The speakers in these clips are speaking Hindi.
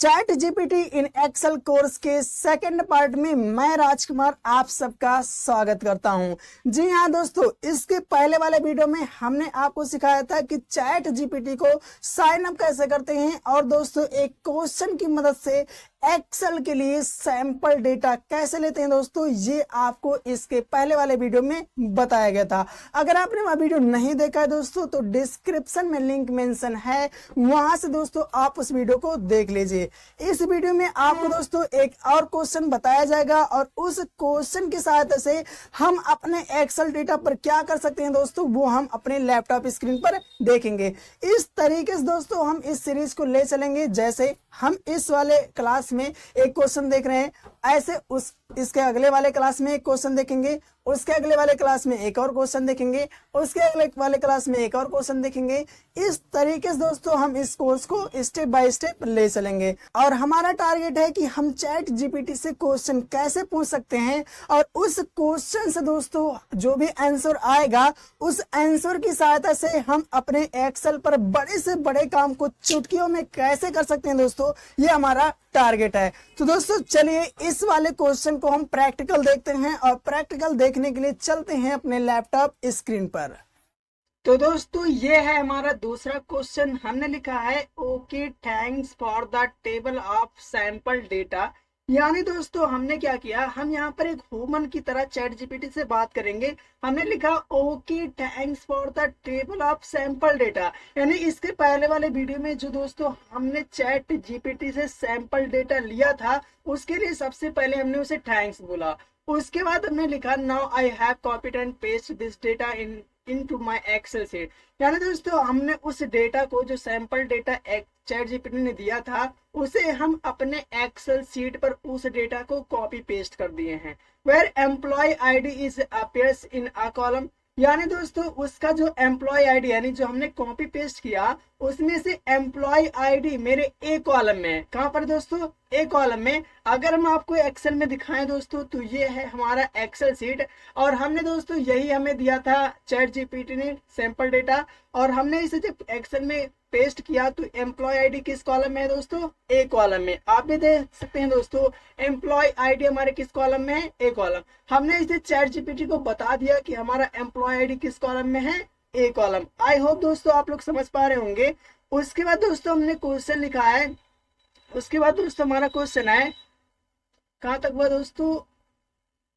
Chat GPT in Excel course के सेकंड पार्ट में मैं राजकुमार आप सबका स्वागत करता हूं। जी हाँ दोस्तों, इसके पहले वाले वीडियो में हमने आपको सिखाया था कि चैट जीपीटी को साइन अप कैसे करते हैं और दोस्तों एक क्वेश्चन की मदद से एक्सेल के लिए सैंपल डेटा कैसे लेते हैं। दोस्तों ये आपको इसके पहले वाले वीडियो में बताया गया था। अगर आपने वह वीडियो नहीं देखा है दोस्तों तो डिस्क्रिप्शन में लिंक मेंशन है, वहां से दोस्तों आप उस वीडियो को देख लीजिए। इस वीडियो में आपको दोस्तों एक और क्वेश्चन बताया जाएगा और उस क्वेश्चन की सहायता से हम अपने एक्सेल डेटा पर क्या कर सकते हैं दोस्तों, वो हम अपने लैपटॉप स्क्रीन पर देखेंगे। इस तरीके से दोस्तों हम इस सीरीज को ले चलेंगे। जैसे हम इस वाले क्लास में एक क्वेश्चन देख रहे हैं, ऐसे इसके अगले वाले क्लास में एक क्वेश्चन देखेंगे, उसके अगले वाले क्लास में एक और क्वेश्चन देखेंगे, उसके अगले वाले क्लास में एक और क्वेश्चन देखेंगे। इस तरीके से दोस्तों हम इस कोर्स को स्टेप बाय स्टेप ले चलेंगे और हमारा टारगेट है कि हम चैट जीपीटी से क्वेश्चन कैसे पूछ सकते हैं और उस क्वेश्चन से दोस्तों जो भी आंसर आएगा उस आंसर की सहायता से हम अपने एक्सेल पर बड़े से बड़े काम को चुटकियों में कैसे कर सकते हैं दोस्तों, ये हमारा टारगेट है। तो दोस्तों चलिए इस वाले क्वेश्चन को हम प्रैक्टिकल देखते हैं और प्रैक्टिकल देखने के लिए चलते हैं अपने लैपटॉप स्क्रीन पर। तो दोस्तों ये है हमारा दूसरा क्वेश्चन। हमने लिखा है okay thanks for the table of sample data. यानी दोस्तों हमने क्या किया, हम यहाँ पर एक ह्यूमन की तरह चैट जीपीटी से बात करेंगे। हमने लिखा okay thanks for the table of sample data. यानी इसके पहले वाले वीडियो में जो दोस्तों हमने चैट जीपीटी से सैंपल डेटा लिया था उसके लिए सबसे पहले हमने उसे थैंक्स बोला। उसके बाद हमने लिखा now I have copied and paste this data into my excel sheet. यानी दोस्तों हमने उस डेटा को, जो सैंपल डेटा चैट जीपीटी ने दिया था, उसे हम अपने एक्सेल शीट पर उस डेटा को कॉपी पेस्ट कर दिए हैं। Where employee ID is appears in a column. यानी दोस्तों उसका जो एम्प्लॉय आईडी यानी जो हमने कॉपी पेस्ट किया उसमें से एम्प्लॉय आईडी मेरे ए कॉलम में है। कहां पर दोस्तों? ए कॉलम में। अगर हम आपको एक्सेल में दिखाएं दोस्तों तो ये है हमारा एक्सेल शीट और हमने दोस्तों यही हमें दिया था चैट जीपीटी ने सैंपल डेटा और हमने इसे जब एक्सेल में पेस्ट किया तो एम्प्लॉय आईडी किस कॉलम में है दोस्तों? ए कॉलम में। आप भी देख सकते हैं दोस्तों एम्प्लॉय आईडी हमारे किस कॉलम में है? ए कॉलम। हमने इसे चैट जीपीटी को बता दिया कि हमारा एम्प्लॉय आईडी किस कॉलम में है? ए कॉलम। आई होप दोस्तों आप लोग समझ पा रहे होंगे। उसके बाद दोस्तों हमने क्वेश्चन लिखा है। उसके बाद दोस्तों हमारा क्वेश्चन है, कहां तक हुआ दोस्तों?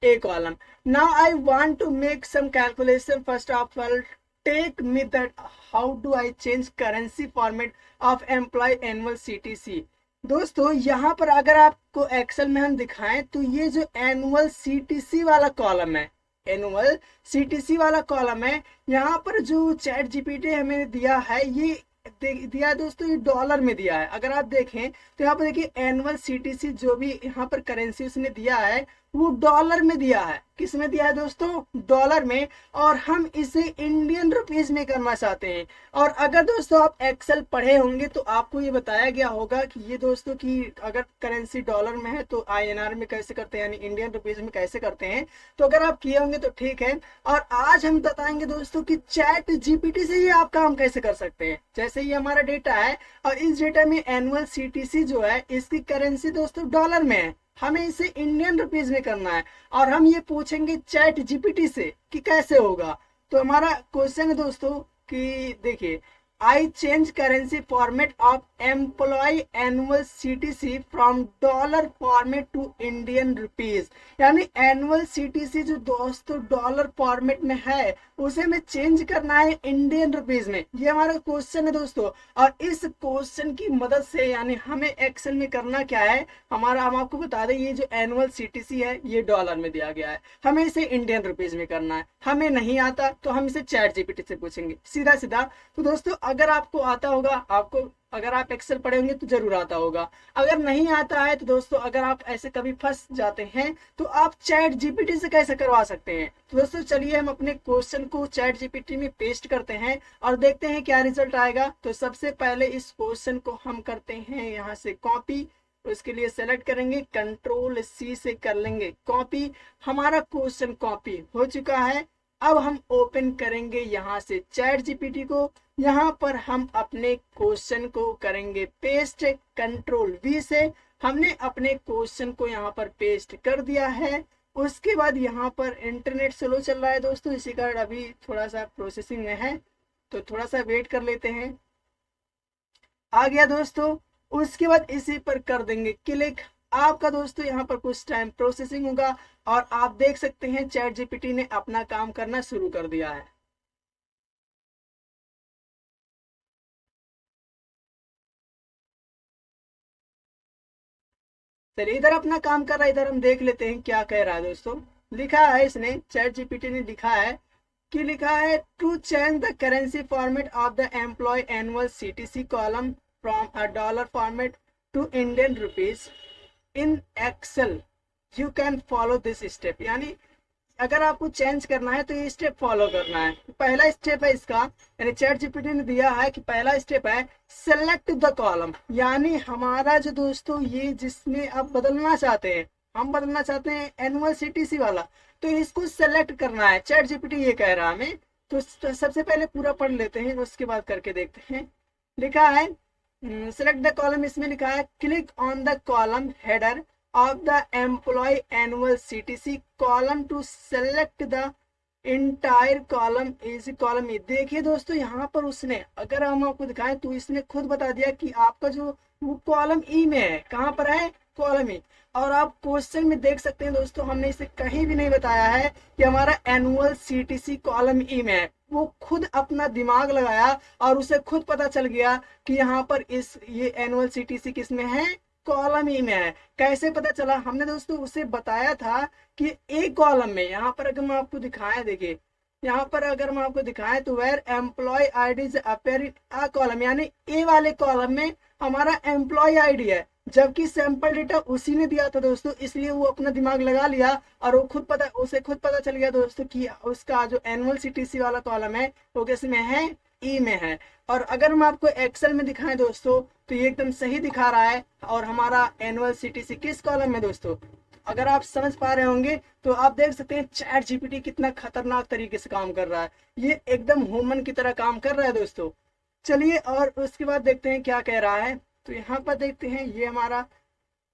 A column. Now I want to make some calculation. First of all take me that how do I change currency format of employ annual CTC. दोस्तों यहाँ पर अगर आपको एक्सेल में हम दिखाएं तो ये जो एनुअल सीटीसी वाला कॉलम है, एनुअल सीटीसी वाला कॉलम है, यहाँ पर जो चैट जीपीटी हमें दिया है ये दिया है दोस्तों, ये डॉलर में दिया है। अगर आप देखें तो यहाँ पर देखिए एनुअल सीटीसी जो भी यहाँ पर करेंसी उसने दिया है वो डॉलर में दिया है। किस में दिया है दोस्तों? डॉलर में। और हम इसे इंडियन रुपीस में करना चाहते हैं। और अगर दोस्तों आप एक्सेल पढ़े होंगे तो आपको ये बताया गया होगा कि ये दोस्तों की अगर करेंसी डॉलर में है तो आईएनआर में कैसे करते हैं, यानी इंडियन रुपीस में कैसे करते हैं। तो अगर आप किए होंगे तो ठीक है। और आज हम बताएंगे दोस्तों कि चैट जीपीटी से ये आप काम कैसे कर सकते हैं। जैसे ये हमारा डेटा है और इस डेटा में एनुअल सीटीसी जो है इसकी करेंसी दोस्तों डॉलर में है, हमें इसे इंडियन रुपीस में करना है और हम ये पूछेंगे चैट जीपीटी से कि कैसे होगा। तो हमारा क्वेश्चन है दोस्तों कि देखिए, I change currency format of employ annual CTC from dollar format to Indian rupees. यानी एनुअल सीटीसी जो दोस्तों डॉलर फॉर्मेट में है उसे हमें चेंज करना है इंडियन रुपीस में। ये हमारा क्वेश्चन है दोस्तों। और इस क्वेश्चन की मदद से यानी हमें एक्सेल में करना क्या है, हम आपको बता दें ये जो एनुअल सीटीसी है ये डॉलर में दिया गया है, हमें इसे इंडियन रुपीस में करना है। हमें नहीं आता तो हम इसे चैट जीपीटी से पूछेंगे सीधा सीधा। तो दोस्तों अगर आपको आता होगा, अगर आप एक्सेल पढ़े होंगे तो जरूर आता होगा। अगर नहीं आता है तो दोस्तों अगर आप ऐसे कभी फंस जाते हैं तो आप चैट जीपीटी से कैसे करवा सकते हैं। तो दोस्तों चलिए हम अपने क्वेश्चन को चैट जीपीटी में पेस्ट करते हैं और देखते हैं क्या रिजल्ट आएगा। तो सबसे पहले इस क्वेश्चन को हम करते हैं यहाँ से कॉपी। उसके लिए सेलेक्ट करेंगे, कंट्रोल सी से कर लेंगे कॉपी। हमारा क्वेश्चन कॉपी हो चुका है। अब हम ओपन करेंगे यहाँ से चैट जीपीटी को। यहाँ पर हम अपने क्वेश्चन को करेंगे पेस्ट, कंट्रोल वी से हमने अपने क्वेश्चन को यहाँ पर पेस्ट कर दिया है। उसके बाद यहाँ पर इंटरनेट स्लो चल रहा है दोस्तों, इसी कारण अभी थोड़ा सा प्रोसेसिंग में है, तो थोड़ा सा वेट कर लेते हैं। आ गया दोस्तों। उसके बाद इसी पर कर देंगे क्लिक। आपका दोस्तों यहाँ पर कुछ टाइम प्रोसेसिंग होगा और आप देख सकते हैं चैट जीपीटी ने अपना काम करना शुरू कर दिया है। चलिए इधर अपना काम कर रहा है, इधर हम देख लेते हैं क्या कह रहा है दोस्तों। लिखा है इसने, चैट जीपीटी ने लिखा है कि लिखा है to change the currency format of the employee annual CTC column from a dollar format to Indian rupees in excel you can follow this step. यानी अगर आपको चेंज करना है तो ये स्टेप फॉलो करना है। पहला स्टेप है इसका, यानी चैट जीपीटी ने दिया है कि पहला स्टेप है सेलेक्ट द कॉलम। यानी हमारा जो दोस्तों ये जिसमें आप बदलना चाहते हैं, हम बदलना चाहते हैं एनुअल सीटीसी वाला, तो इसको सेलेक्ट करना है। चैट जीपीटी ये कह रहा है हमें। तो सबसे पहले पूरा पढ़ लेते हैं, उसके बाद करके देखते हैं। लिखा है सेलेक्ट द कॉलम, इसमें लिखा है click on the column header of the employee annual CTC column to select the entire column is column E। देखिए दोस्तों यहाँ पर उसने, अगर हम आपको दिखाएं तो इसने खुद बता दिया कि आपका जो वो कॉलम ई में है। कहाँ पर है? कॉलम ई। और आप क्वेश्चन में देख सकते हैं दोस्तों, हमने इसे कहीं भी नहीं बताया है कि हमारा एनुअल सीटीसी कॉलम ई में है। वो खुद अपना दिमाग लगाया और उसे खुद पता चल गया कि यहाँ पर इस ये एनुअल सीटीसी किस में है? कॉलम ई में है। कैसे पता चला? हमने दोस्तों उसे बताया था कि एक कॉलम में, यहाँ पर अगर मैं आपको दिखाएं, देखिए यहाँ पर अगर मैं आपको दिखाएं तो where employee ID appear in a column, यानी ए वाले कॉलम में हमारा एम्प्लॉय आईडी है, जबकि सैंपल डेटा उसी ने दिया था दोस्तों। इसलिए वो अपना दिमाग लगा लिया और वो उसे खुद पता चल गया दोस्तों कि उसका जो एनुअल सीटीसी वाला कॉलम है वो किस में है? ई में है। और अगर हम आपको एक्सेल में दिखाएं दोस्तों तो ये एकदम सही दिखा रहा है। और हमारा एनुअल सीटीसी किस कॉलम में दोस्तों, अगर आप समझ पा रहे होंगे तो आप देख सकते हैं चैट जीपीटी कितना खतरनाक तरीके से काम कर रहा है। ये एकदम ह्यूमन की तरह काम कर रहा है दोस्तों। चलिए और उसके बाद देखते हैं क्या कह रहा है। तो यहाँ पर देखते हैं ये हमारा,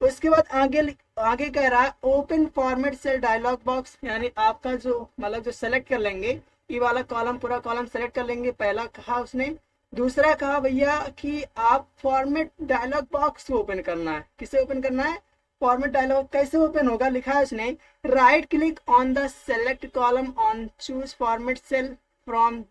उसके बाद आगे आगे कह रहा है open format cell dialog box. यानी आपका जो मतलब जो सेलेक्ट कर लेंगे ये वाला कॉलम, पूरा कॉलम सेलेक्ट कर लेंगे, पहला कहा उसने। दूसरा कहा भैया कि आप फॉर्मेट डायलॉग बॉक्स को ओपन करना है। किसे ओपन करना है? Format dialogue. कैसे ओपन होगा? लिखा है उसने right click on the select column on choose format cell from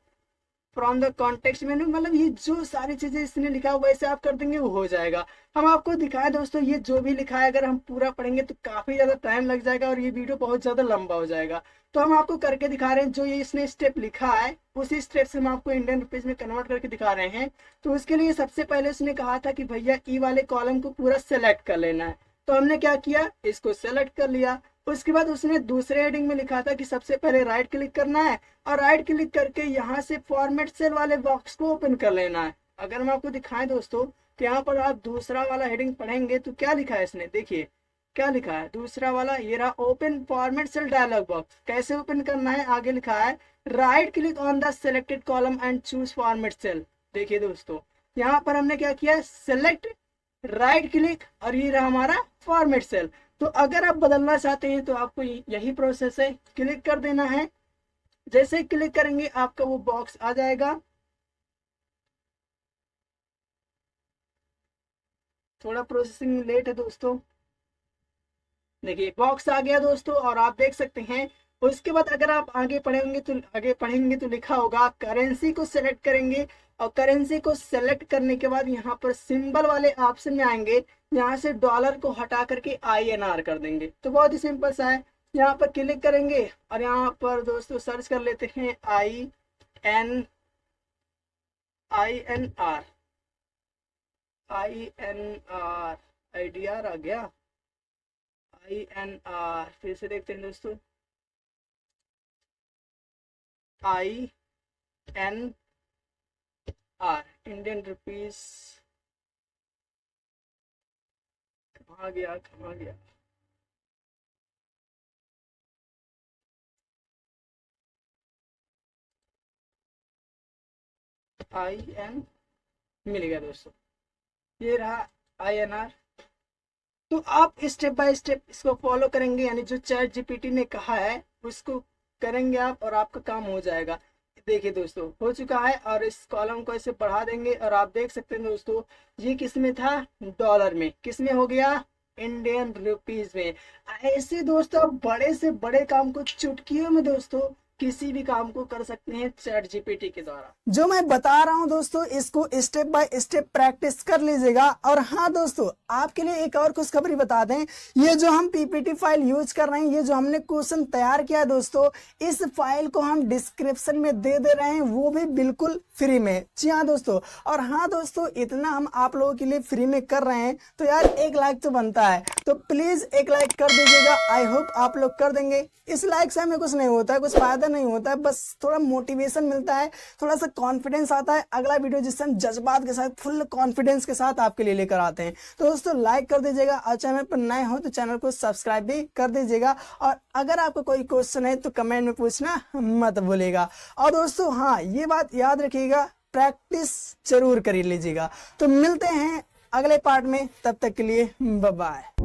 the context menu. मतलब ये जो सारी चीजें इसने लिखा हुआ वैसे आप कर देंगे वो हो जाएगा। हम आपको दिखाएं दोस्तों, ये जो भी लिखा है अगर हम पूरा पढ़ेंगे तो काफी ज्यादा टाइम लग जाएगा और ये वीडियो बहुत ज्यादा लंबा हो जाएगा। तो हम आपको करके दिखा रहे हैं, जो ये इसने स्टेप लिखा है उसी स्टेप से हम आपको इंडियन रुपीज में कन्वर्ट करके दिखा रहे हैं। तो उसके लिए सबसे पहले उसने कहा था कि भैया ई वाले कॉलम को पूरा सेलेक्ट कर लेना है। तो हमने क्या किया, इसको सेलेक्ट कर लिया। उसके बाद उसने दूसरे हेडिंग में लिखा था कि सबसे पहले राइट क्लिक करना है और राइट क्लिक करके यहाँ से फॉर्मेट सेल वाले बॉक्स को ओपन कर लेना है। अगर हम आपको दिखाएं दोस्तों तो यहाँ पर आप दूसरा वाला हेडिंग पढ़ेंगे तो क्या लिखा है इसने, देखिए क्या लिखा है दूसरा वाला, ये रहा open format cell dialog box. कैसे ओपन करना है? आगे लिखा है right click on the selected column and choose format cell. देखिए दोस्तों यहाँ पर हमने क्या किया, सेलेक्ट, राइट क्लिक और ये रहा हमारा फॉर्मेट सेल। तो अगर आप बदलना चाहते हैं तो आपको यही प्रोसेस है, क्लिक कर देना है। जैसे ही क्लिक करेंगे आपका वो बॉक्स आ जाएगा। थोड़ा प्रोसेसिंग लेट है दोस्तों। देखिए बॉक्स आ गया दोस्तों और आप देख सकते हैं। उसके बाद अगर आप आगे पढ़ेंगे तो लिखा होगा करेंसी को सिलेक्ट करेंगे और करेंसी को सिलेक्ट करने के बाद यहाँ पर सिंबल वाले ऑप्शन में आएंगे। यहाँ से डॉलर को हटा करके INR कर देंगे। तो बहुत ही सिंपल सा है। यहाँ पर क्लिक करेंगे और यहाँ पर दोस्तों सर्च कर लेते हैं एन INR INR आ गया। INR फिर से देखते हैं दोस्तों, INR इंडियन रुपीज। कहाँ गया कहाँ गया? IN मिल गया दोस्तों, ये रहा INR। तो आप स्टेप बाय स्टेप इसको फॉलो करेंगे, यानी जो चैट जीपीटी ने कहा है उसको करेंगे आप और आपका काम हो जाएगा। देखिए दोस्तों हो चुका है, और इस कॉलम को ऐसे बढ़ा देंगे और आप देख सकते हैं दोस्तों ये किस में था, डॉलर में। किस में हो गया, इंडियन रुपीज में। ऐसे दोस्तों आप बड़े से बड़े काम को चुटकियों में दोस्तों किसी भी काम को कर सकते हैं चैट जीपीटी के द्वारा। जो मैं बता रहा हूं दोस्तों इसको स्टेप बाय स्टेप प्रैक्टिस कर लीजिएगा। और हाँ दोस्तों आपके लिए एक और खुशखबरी बता दें, ये जो हम पीपीटी फाइल यूज कर रहे हैं, ये जो हमने क्वेश्चन तैयार किया दोस्तों, इस फाइल को हम डिस्क्रिप्शन में दे रहे हैं, वो भी बिल्कुल फ्री में। जी हाँ दोस्तों, और हाँ दोस्तों इतना हम आप लोगों के लिए फ्री में कर रहे हैं तो यार एक लाइक तो बनता है, तो प्लीज एक लाइक कर दीजिएगा। आई होप आप लोग कर देंगे। इस लाइक से हमें कुछ नहीं होता है, कुछ फायदा नहीं होता है, बस थोड़ा मोटिवेशन मिलता है, थोड़ा सा कॉन्फिडेंस आता है। अगला वीडियो जिससे हम जज्बात के साथ फुल कॉन्फिडेंस के साथ आपके लिए लेकर आते हैं। तो दोस्तों लाइक कर दीजिएगा, और चैनल पर नए हो तो चैनल को सब्सक्राइब भी कर दीजिएगा। और अगर आपको कोई क्वेश्चन है तो कमेंट में पूछना मत भूलिएगा। और दोस्तों हाँ ये बात याद रखिएगा, प्रैक्टिस जरूर कर लीजिएगा। तो मिलते हैं अगले पार्ट में, तब तक के लिए बाय बाय।